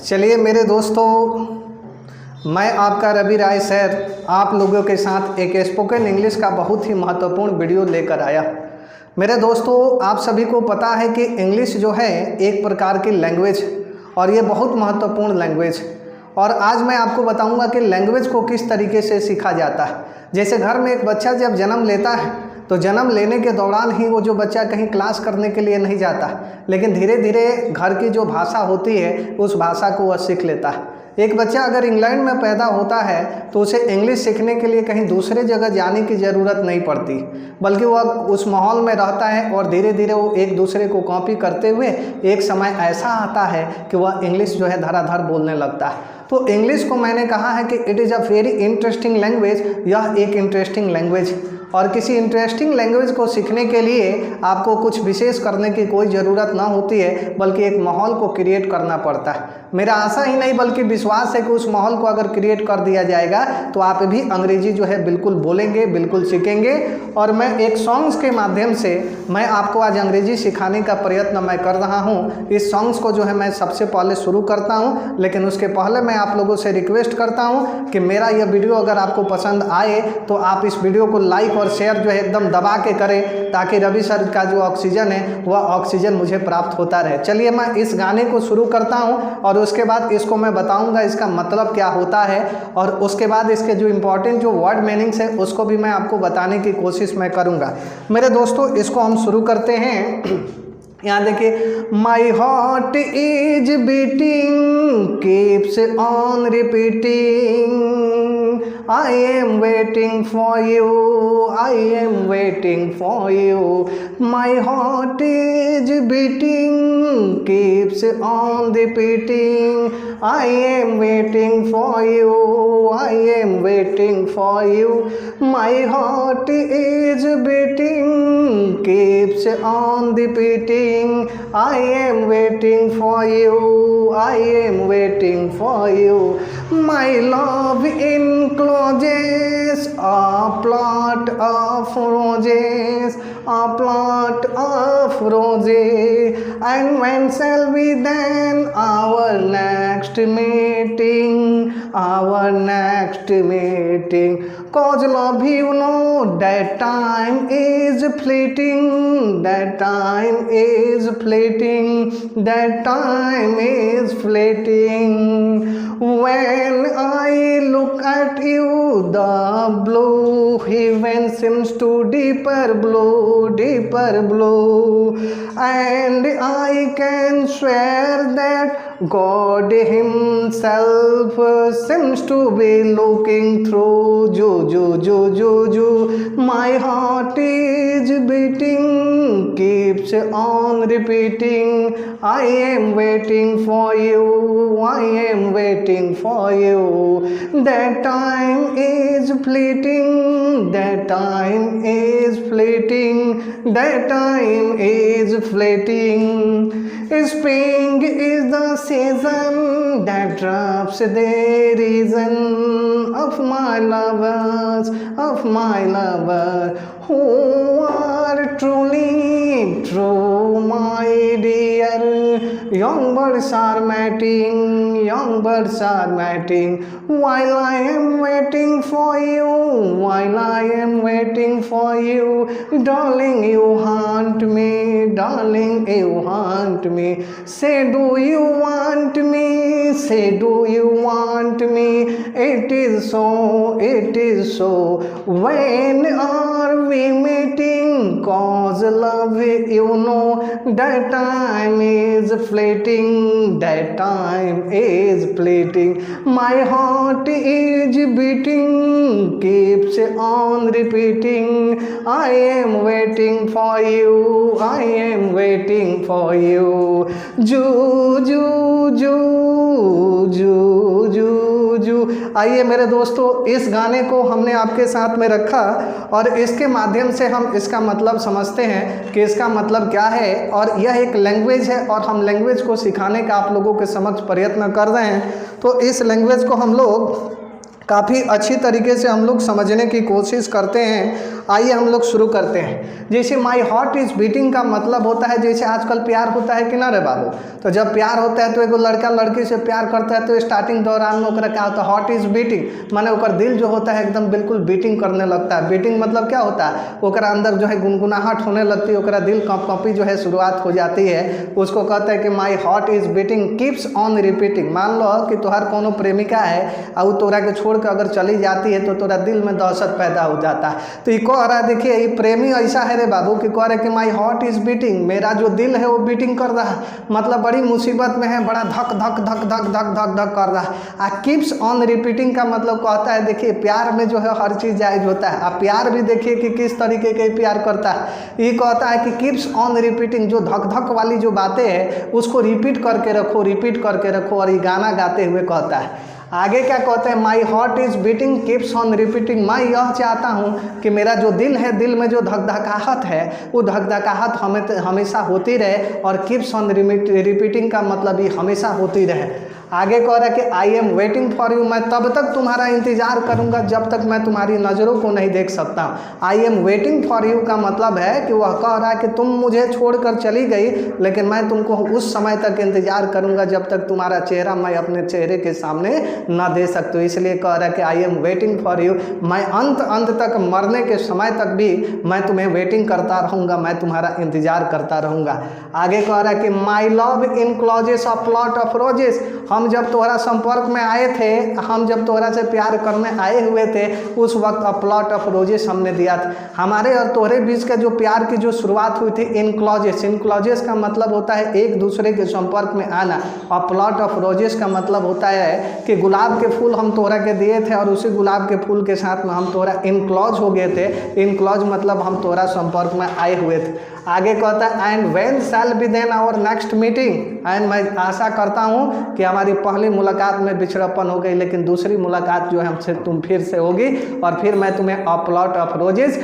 चलिए मेरे दोस्तों, मैं आपका रवि राय सर आप लोगों के साथ एक स्पोकन इंग्लिश का बहुत ही महत्वपूर्ण वीडियो लेकर आया। मेरे दोस्तों, आप सभी को पता है कि इंग्लिश जो है एक प्रकार की लैंग्वेज और ये बहुत महत्वपूर्ण लैंग्वेज, और आज मैं आपको बताऊंगा कि लैंग्वेज को किस तरीके से सीखा जाता है। जैसे घर में एक बच्चा जब जन्म लेता है तो जन्म लेने के दौरान ही वो जो बच्चा कहीं क्लास करने के लिए नहीं जाता, लेकिन धीरे धीरे घर की जो भाषा होती है उस भाषा को वह सीख लेता है। एक बच्चा अगर इंग्लैंड में पैदा होता है तो उसे इंग्लिश सीखने के लिए कहीं दूसरे जगह जाने की ज़रूरत नहीं पड़ती, बल्कि वह उस माहौल में रहता है और धीरे धीरे वो एक दूसरे को कॉपी करते हुए एक समय ऐसा आता है कि वह इंग्लिश जो है धड़ाधड़ बोलने लगता है। तो इंग्लिश को मैंने कहा है कि it is a very interesting language. यह एक इंटरेस्टिंग लैंग्वेज, और किसी इंटरेस्टिंग लैंग्वेज को सीखने के लिए आपको कुछ विशेष करने की कोई ज़रूरत ना होती है, बल्कि एक माहौल को क्रिएट करना पड़ता है। मेरा आशा ही नहीं बल्कि विश्वास है कि उस माहौल को अगर क्रिएट कर दिया जाएगा तो आप भी अंग्रेजी जो है बिल्कुल बोलेंगे, बिल्कुल सीखेंगे। और मैं एक सॉन्ग्स के माध्यम से मैं आपको आज अंग्रेजी सिखाने का प्रयत्न मैं कर रहा हूँ। इस सॉन्ग्स को जो है मैं सबसे पहले शुरू करता हूँ, लेकिन उसके पहले मैं आप लोगों से रिक्वेस्ट करता हूँ कि मेरा यह वीडियो अगर आपको पसंद आए तो आप इस वीडियो को लाइक और शेयर जो है एकदम दबा के करें, ताकि रवि सर का जो ऑक्सीजन है वह ऑक्सीजन मुझे प्राप्त होता रहे। चलिए मैं इस गाने को शुरू करता हूँ और उसके बाद इसको मैं बताऊंगा इसका मतलब क्या होता है, और उसके बाद इसके जो इम्पोर्टेंट जो वर्ड मीनिंग्स है उसको भी मैं आपको बताने की कोशिश मैं करूंगा। मेरे दोस्तों, इसको हम शुरू करते हैं। यहाँ देखिए, my heart is beating keeps on repeating I am waiting for you, I am waiting for you. My heart is beating, keeps on repeating. I am waiting for you, I am waiting for you. My heart is beating, keeps on repeating. I am waiting for you, I am waiting for you. My love encloses a plot of roses, a plot of roses. And when shall we then our next meeting, our next meeting? 'Cause love, you know that time is fleeting, that time is fleeting, that time is fleeting. When I look at you, the blue heaven seems to deeper blue, deeper blue. And I can swear that God himself seems to be looking through you, you, you, you, you. My heart is beating, keeps on repeating. I am waiting for you, I am waiting for you. That time is fleeting, that time is fleeting, that time is fleeting. Spring is the season that drops the reason of my lovers, of my lover, who are truly true, my dear. Young birds are mating, young birds are mating, while I am waiting for you, while I am waiting for you. Darling, you haunt me, darling, you haunt me. Say, do you want me? Say, do you want me? It is so, it is so. When are we meeting? 'Cause love, you know that time is fleeting, that time is fleeting. My heart is beating, keeps on repeating. I am waiting for you, I am waiting for you. Ju, ju, ju, ju, ju, ju. आइए मेरे दोस्तों, इस गाने को हमने आपके साथ में रखा और इसके माध्यम से हम इसका मतलब समझते हैं कि इसका मतलब क्या है। और यह एक लैंग्वेज है और हम लैंग्वेज को सिखाने का आप लोगों के समक्ष प्रयत्न कर रहे हैं। तो इस लैंग्वेज को हम लोग काफ़ी अच्छी तरीके से हम लोग समझने की कोशिश करते हैं। आइए हम लोग शुरू करते हैं। जैसे माई हार्ट इज़ बीटिंग का मतलब होता है, जैसे आजकल प्यार होता है कि ना रे बाबू, तो जब प्यार होता है तो एगो लड़का लड़की से प्यार करता है तो स्टार्टिंग दौरान में ओकरा क्या होता है, हार्ट इज़ बीटिंग, माने ओकर दिल जो होता है एकदम बिल्कुल बीटिंग करने लगता है। बीटिंग मतलब क्या होता है, ओकरा अंदर जो है गुनगुनाहट होने लगती है, ओकरा दिल कंपी जो है शुरुआत हो जाती है। उसको कहता है कि my heart is beating keeps on repeating. मान लो कि तोहर कोनो प्रेमिका है और तोरा के छोड़ के अगर चली जाती है तो तोरा दिल में दहशत पैदा हो जाता है। तो ये कह रहा है, देखिए ये प्रेमी ऐसा है रे बाबू कि कह रहे कि माई हार्ट इज़ बीटिंग, मेरा जो दिल है वो बीटिंग कर रहा है, मतलब बड़ी मुसीबत में है, बड़ा धक धक धक धक धक धक धक कर रहा है। आ कीप्स ऑन रिपीटिंग का मतलब कहता है, देखिए प्यार में जो है हर चीज़ जायज़ होता है। आप प्यार भी देखिए कि किस तरीके के प्यार करता है। ये कहता है कि कीप्स ऑन रिपीटिंग, जो धक धक वाली जो बातें हैं उसको रिपीट करके रखो, रिपीट करके रखो। और ये गाना गाते हुए कहता है, आगे क्या कहते हैं, my heart is beating keeps on repeating. मैं यह चाहता हूँ कि मेरा जो दिल है, दिल में जो धकधकाहट है वो धकधकाहट हमेशा होती रहे। और कीप्स ऑन रिपीटिंग का मतलब ये हमेशा होती रहे। आगे कह रहा है कि I am waiting for you, मैं तब तक तुम्हारा इंतजार करूंगा जब तक मैं तुम्हारी नज़रों को नहीं देख सकता। I am waiting for you का मतलब है कि वह कह रहा है कि तुम मुझे छोड़कर चली गई, लेकिन मैं तुमको उस समय तक इंतजार करूंगा जब तक तुम्हारा चेहरा मैं अपने चेहरे के सामने ना दे सकती हूँ। इसलिए कह रहा है कि I am waiting for you, मैं अंत तक, मरने के समय तक भी मैं तुम्हें वेटिंग करता रहूँगा, मैं तुम्हारा इंतजार करता रहूँगा। आगे कह रहा है कि my love in clauses of plot of roses, हम जब तोहरा संपर्क में आए थे, हम जब तोहरा से प्यार करने आए हुए थे, उस वक्त प्लॉट ऑफ रोजेस हमने दिया था। हमारे और तोहरे बीच का जो प्यार की जो शुरुआत हुई थी इन क्लॉजेस, इन क्लॉजेस का मतलब होता है एक दूसरे के संपर्क में आना, और प्लॉट ऑफ रोजेस का मतलब होता है कि गुलाब के फूल हम तोहरा के दिए थे और उसी गुलाब के फूल के साथ में हम तोहरा इनक्लॉज हो गए थे। इनक्लॉज मतलब हम तोहरा संपर्क में आए हुए थे। आगे कहता है and when shall be then our next meeting, and मैं आशा करता हूँ कि हमारी पहली मुलाकात में बिछड़पन हो गई, लेकिन दूसरी मुलाकात जो है हमसे तुम फिर से होगी, और फिर मैं तुम्हें अ प्लॉट ऑफ रोजेस,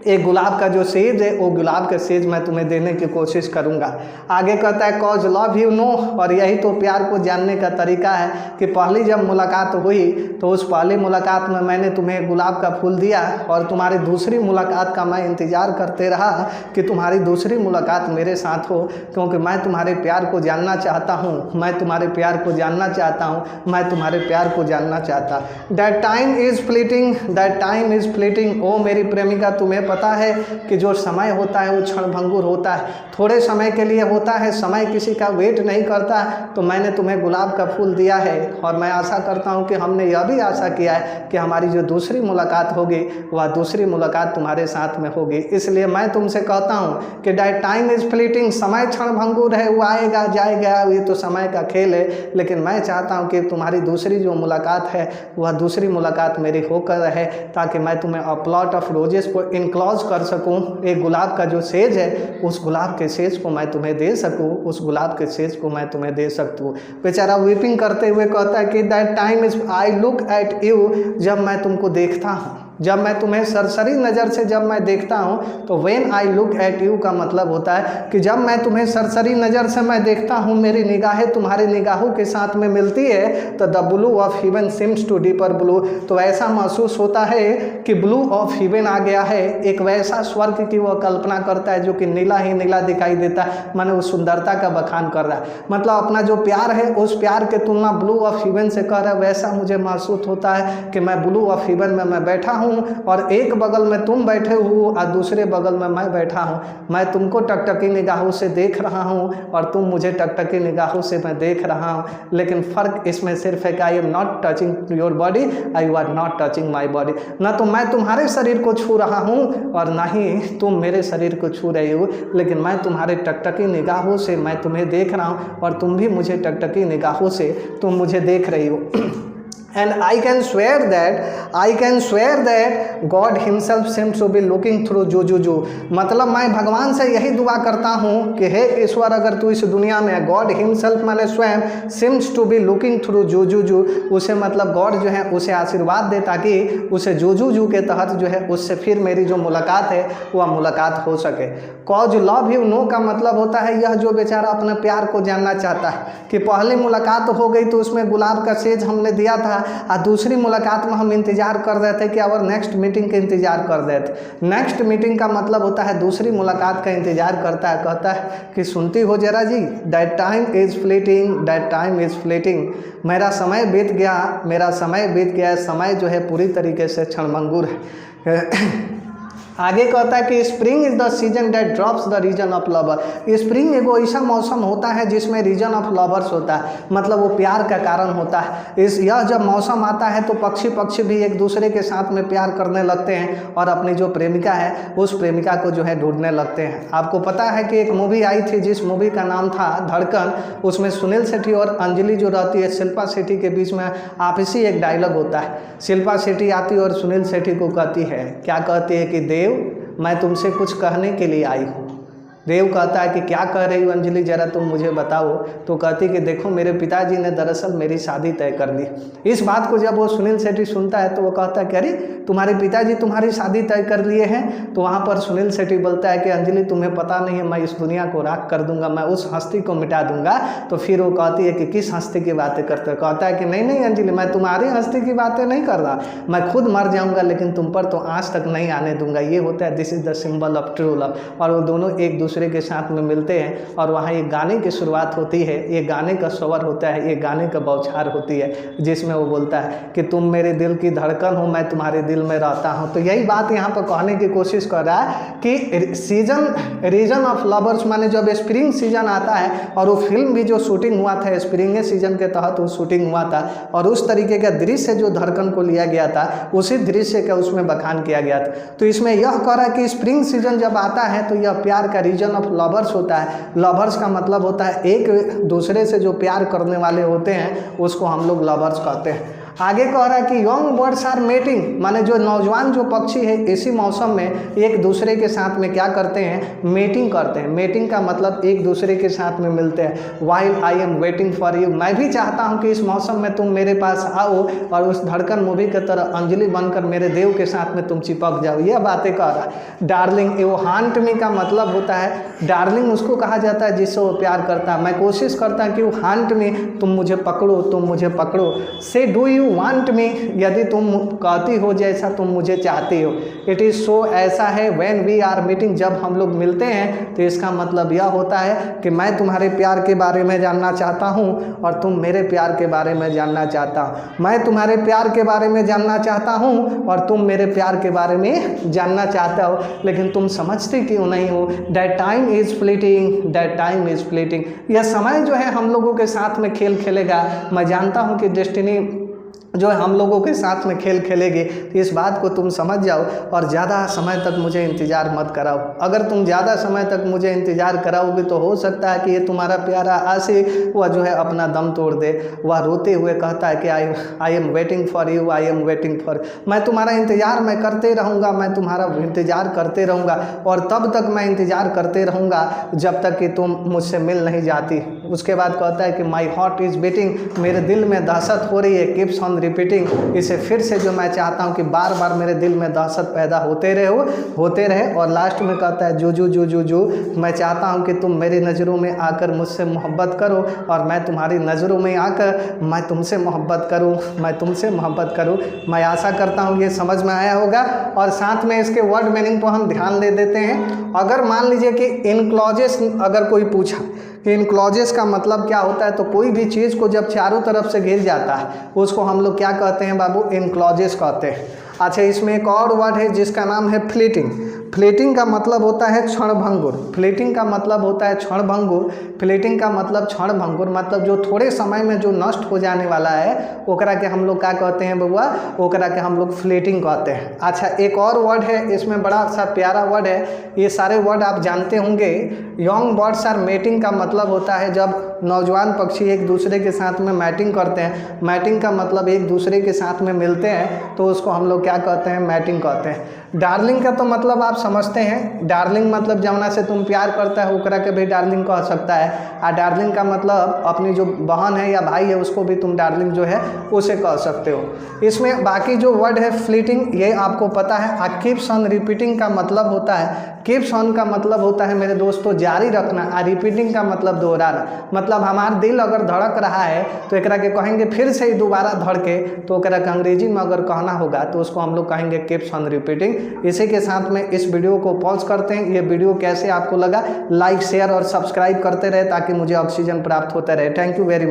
एक गुलाब का जो सेज है वो गुलाब के सेज मैं तुम्हें देने की कोशिश करूंगा। आगे कहता है कॉज लव यू नो, और यही तो प्यार को जानने का तरीका है कि पहली जब मुलाकात हुई तो उस पहली मुलाकात में मैंने तुम्हें गुलाब का फूल दिया, और तुम्हारी दूसरी मुलाकात का मैं इंतज़ार करते रहा कि तुम्हारी दूसरी मुलाकात मेरे साथ हो, क्योंकि मैं तुम्हारे प्यार को जानना चाहता हूँ, मैं तुम्हारे प्यार को जानना चाहता हूँ, मैं तुम्हारे प्यार को जानना चाहता। That time is fleeting, that time is fleeting, ओ मेरी प्रेमिका, तुम्हें पता है कि जो समय होता है वो क्षणभंगुर होता है, थोड़े समय के लिए होता है, समय किसी का वेट नहीं करता। तो मैंने तुम्हें गुलाब का फूल दिया है, और मैं आशा करता हूँ कि हमने यह भी आशा किया है कि हमारी जो दूसरी मुलाकात होगी वह दूसरी मुलाकात तुम्हारे साथ में होगी। इसलिए मैं तुमसे कहता हूँ कि दैट टाइम इज़ फ्लीटिंग, समय क्षणभंगुर है, वो आएगा जाएगा, ये तो समय का खेल है, लेकिन मैं चाहता हूँ कि तुम्हारी दूसरी जो मुलाकात है वह दूसरी मुलाकात मेरी होकर रहे, ताकि मैं तुम्हें अ प्लॉट ऑफ रोजेस को इनक्लॉज कर सकूं, एक गुलाब का जो सेज है उस गुलाब के सेज को मैं तुम्हें दे सकूं, उस गुलाब के सेज को मैं तुम्हें दे सकूं। बेचारा वीपिंग करते हुए कहता है कि that time is I look at you, जब मैं तुमको देखता हूँ, जब मैं तुम्हें सरसरी नज़र से जब मैं देखता हूँ, तो when I look at you का मतलब होता है कि जब मैं तुम्हें सरसरी नज़र से मैं देखता हूँ, मेरी निगाहें तुम्हारी निगाहों के साथ में मिलती है, तो the blue of heaven seems to deeper blue, तो ऐसा महसूस होता है कि ब्लू ऑफ हेवन आ गया है, एक वैसा स्वर्ग की वह कल्पना करता है जो कि नीला ही नीला दिखाई देता है, माने वो सुंदरता का बखान कर रहा है, मतलब अपना जो प्यार है उस प्यार के तुलना ब्लू ऑफ हेवन से कर रहा है। वैसा मुझे महसूस होता है कि मैं ब्लू ऑफ हेवन में मैं बैठा हूँ, और एक बगल में तुम बैठे हो और दूसरे बगल में मैं बैठा हूँ, मैं तुमको टकटकी निगाहों से देख रहा हूँ और तुम मुझे टकटकी निगाहों से मैं देख रहा हूँ, लेकिन फ़र्क इसमें सिर्फ है कि I am not touching your body, I R not touching my body, ना तो मैं तुम्हारे शरीर को छू रहा हूँ और ना ही तुम मेरे शरीर को छू रही हो, लेकिन मैं तुम्हारे टकटकी निगाहों से मैं तुम्हें देख रहा हूँ और तुम भी मुझे टकटकी निगाहों से तुम मुझे देख रही हो। And I can swear that God himself seems to be looking through जुजू, मतलब मैं भगवान से यही दुआ करता हूँ कि हे ईश्वर, अगर तू इस दुनिया में, गॉड हिमसेल्फ माने स्वयं, seems to be looking through जुजू, उसे मतलब गॉड जो है उसे आशीर्वाद दे ताकि उसे जुजू के तहत जो है उससे फिर मेरी जो मुलाकात है वह मुलाकात हो सके। कॉज लव यू नो का मतलब होता है यह जो बेचारा अपने प्यार को जानना चाहता है कि पहली मुलाकात हो गई तो उसमें गुलाब का सेज हमने दिया था, और दूसरी मुलाकात में हम इंतज़ार कर रहे थे कि और नेक्स्ट मीटिंग का इंतज़ार कर रहे थे। नेक्स्ट मीटिंग का मतलब होता है दूसरी मुलाकात का इंतज़ार करता है, कहता है कि सुनती हो जरा जी, that time is fleeting, that time is fleeting, मेरा समय बीत गया, मेरा समय बीत गया। समय जो है पूरी तरीके से क्षणभंगुर है। आगे कहता है कि spring is the season that drops the reason of lover. Spring एगो ऐसा मौसम होता है जिसमें रीजन ऑफ लवर्स होता है, मतलब वो प्यार का कारण होता है। यह जब मौसम आता है तो पक्षी भी एक दूसरे के साथ में प्यार करने लगते हैं और अपनी जो प्रेमिका है उस प्रेमिका को जो है ढूंढने लगते हैं। आपको पता है कि एक मूवी आई थी जिस मूवी का नाम था धड़कन, उसमें सुनील शेट्टी और अंजलि जो रहती है शिल्पा शेट्टी के बीच में आपसी एक डायलॉग होता है। शिल्पा शेट्टी आती है और सुनील शेट्टी को कहती है, क्या कहती है कि देव मैं तुमसे कुछ कहने के लिए आई हूँ। देव कहता है कि क्या कह रही हो अंजलि, जरा तुम मुझे बताओ। तो कहती कि देखो मेरे पिताजी ने दरअसल मेरी शादी तय कर दी। इस बात को जब वो सुनील शेट्टी सुनता है तो वो कहता है कि अरे तुम्हारे पिताजी तुम्हारी शादी तय कर लिए हैं। तो वहाँ पर सुनील शेट्टी बोलता है कि अंजलि तुम्हें पता नहीं है, मैं इस दुनिया को राख कर दूंगा, मैं उस हस्ती को मिटा दूंगा। तो फिर वो कहती है कि किस हस्ती की बातें करते हो। कहता है कि नहीं अंजलि, मैं तुम्हारी हस्ती की बातें नहीं कर रहा, मैं खुद मर जाऊँगा लेकिन तुम पर तो आँच तक नहीं आने दूंगा। ये होता है this is the symbol of true love. और वो दोनों एक दूसरे के साथ में मिलते हैं और वहाँ एक गाने की शुरुआत होती है, ये गाने का स्वर होता है, ये गाने का बौछार होती है जिसमें वो बोलता है कि तुम मेरे दिल की धड़कन हो, मैं तुम्हारे दिल में रहता हूँ। तो यही बात यहाँ पर कहने की कोशिश कर रहा है कि रीजन ऑफ लवर्स माने जब स्प्रिंग सीजन आता है, और वो फिल्म भी जो शूटिंग हुआ था स्प्रिंग सीजन के तहत वो शूटिंग हुआ था, और उस तरीके का दृश्य जो धड़कन को लिया गया था उसी दृश्य का उसमें बखान किया गया था। तो इसमें यह कह रहा है कि स्प्रिंग सीजन जब आता है तो यह प्यार का रीजन ऑफ लवर्स होता है। लवर्स का मतलब होता है एक दूसरे से जो प्यार करने वाले होते हैं उसको हम लोग लवर्स कहते हैं। आगे कह रहा है कि यंग बर्ड्स आर मेटिंग, माने जो नौजवान जो पक्षी है इसी मौसम में एक दूसरे के साथ में क्या करते हैं, मेटिंग करते हैं। मेटिंग का मतलब एक दूसरे के साथ में मिलते हैं। While I am waiting for you, मैं भी चाहता हूं कि इस मौसम में तुम मेरे पास आओ और उस धड़कन मूवी की तरह अंजलि बनकर मेरे देव के साथ में तुम चिपक जाओ। यह बातें कह रहा है। डार्लिंग, वो हांट मी का मतलब होता है, डार्लिंग उसको कहा जाता है जिससे वो प्यार करता है। मैं कोशिश करता हूँ कि वो हांट मी, तुम मुझे पकड़ो, तुम मुझे पकड़ो। से डू यू वांट मी, यदि तुम कहती हो जैसा तुम मुझे चाहती हो। इट इज़ सो, ऐसा है। व्हेन वी आर मीटिंग, जब हम लोग मिलते हैं तो इसका मतलब यह होता है कि मैं तुम्हारे प्यार के बारे में जानना चाहता हूँ और तुम मेरे प्यार के बारे में जानना चाहता हूँ। मैं तुम्हारे प्यार के बारे में जानना चाहता हूँ और तुम मेरे प्यार के बारे में जानना चाहता हो, लेकिन तुम समझते क्यों नहीं हो। That time is fleeting, that time is fleeting. यह समय जो है हम लोगों के साथ में खेल खेलेगा। मैं जानता हूँ कि डेस्टिनी जो है हम लोगों के साथ में खेल खेलेगी। तो इस बात को तुम समझ जाओ और ज़्यादा समय तक मुझे इंतज़ार मत कराओ। अगर तुम ज़्यादा समय तक मुझे इंतज़ार कराओगे तो हो सकता है कि ये तुम्हारा प्यारा आशिक वह जो है अपना दम तोड़ दे। वह रोते हुए कहता है कि I am waiting for you, I am waiting for, मैं तुम्हारा इंतज़ार मैं करते रहूँगा, मैं तुम्हारा इंतज़ार करते रहूँगा और तब तक मैं इंतज़ार करते रहूँगा जब तक कि तुम मुझसे मिल नहीं जाती। उसके बाद कहता है कि माई हार्ट इज़ बीटिंग, मेरे दिल में दहशत हो रही है। कीप्स ऑन रिपीटिंग, इसे फिर से जो मैं चाहता हूँ कि बार बार मेरे दिल में दहशत पैदा होते रहे। और लास्ट में कहता है जू जू जू जू जू, मैं चाहता हूँ कि तुम मेरी नज़रों में आकर मुझसे मोहब्बत करो और मैं तुम्हारी नज़रों में आकर मैं तुमसे मोहब्बत करूँ, मैं तुमसे मोहब्बत करूँ। मैं आशा करता हूँ ये समझ में आया होगा। और साथ में इसके वर्ड मीनिंग पर हम ध्यान दे देते हैं। अगर मान लीजिए कि इन क्लॉजेस अगर कोई पूछा कि इन क्लॉजेस का मतलब क्या होता है, तो कोई भी चीज़ को जब चारों तरफ से घिर जाता है उसको हम लोग क्या कहते हैं बाबू, इन क्लॉजेस कहते हैं। अच्छा, इसमें एक और वर्ड है जिसका नाम है फ्लीटिंग। फ्लीटिंग का मतलब होता है क्षणभंगुर। फ्लीटिंग का मतलब होता है क्षणभंगुर। फ्लीटिंग का मतलब क्षणभंगुर, मतलब जो थोड़े समय में जो नष्ट हो जाने वाला है ओकरा के हम लोग क्या कहते हैं बबुआ, ओकरा के हम लोग फ्लीटिंग कहते हैं। अच्छा, एक और वर्ड है, इसमें बड़ा सा प्यारा वर्ड है, ये सारे वर्ड आप जानते होंगे। यंग बर्ड्स आर मेटिंग का मतलब होता है जब नौजवान पक्षी एक दूसरे के साथ में मैटिंग करते हैं। मैटिंग का मतलब एक दूसरे के साथ में मिलते हैं, तो उसको हम लोग क्या कहते हैं, मैटिंग कहते हैं। डार्लिंग का तो मतलब आप समझते हैं, डार्लिंग मतलब जमुना से तुम प्यार करता है ओकरा के भी डार्लिंग कह सकता है। और डार्लिंग का मतलब अपनी जो बहन है या भाई है उसको भी तुम डार्लिंग जो है उसे कह सकते हो। इसमें बाकी जो वर्ड है फ्लीटिंग, ये आपको पता है। कीप्स ऑन रिपीटिंग का मतलब होता है, कीप्स ऑन का मतलब होता है मेरे दोस्तों जारी रखना, और रिपीटिंग का मतलब दोहराना। मतलब हमारा दिल अगर धड़क रहा है तो एकरा के कहेंगे फिर से ही दोबारा धड़के, तो एकरा के अंग्रेजी में अगर कहना होगा तो उसको हम लोग कहेंगे कीप्स ऑन रिपीटिंग। इसी के साथ में इस वीडियो को पॉज करते हैं। ये वीडियो कैसे आपको लगा, लाइक शेयर और सब्सक्राइब करते रहे ताकि मुझे ऑक्सीजन प्राप्त होता रहे। Thank you very much.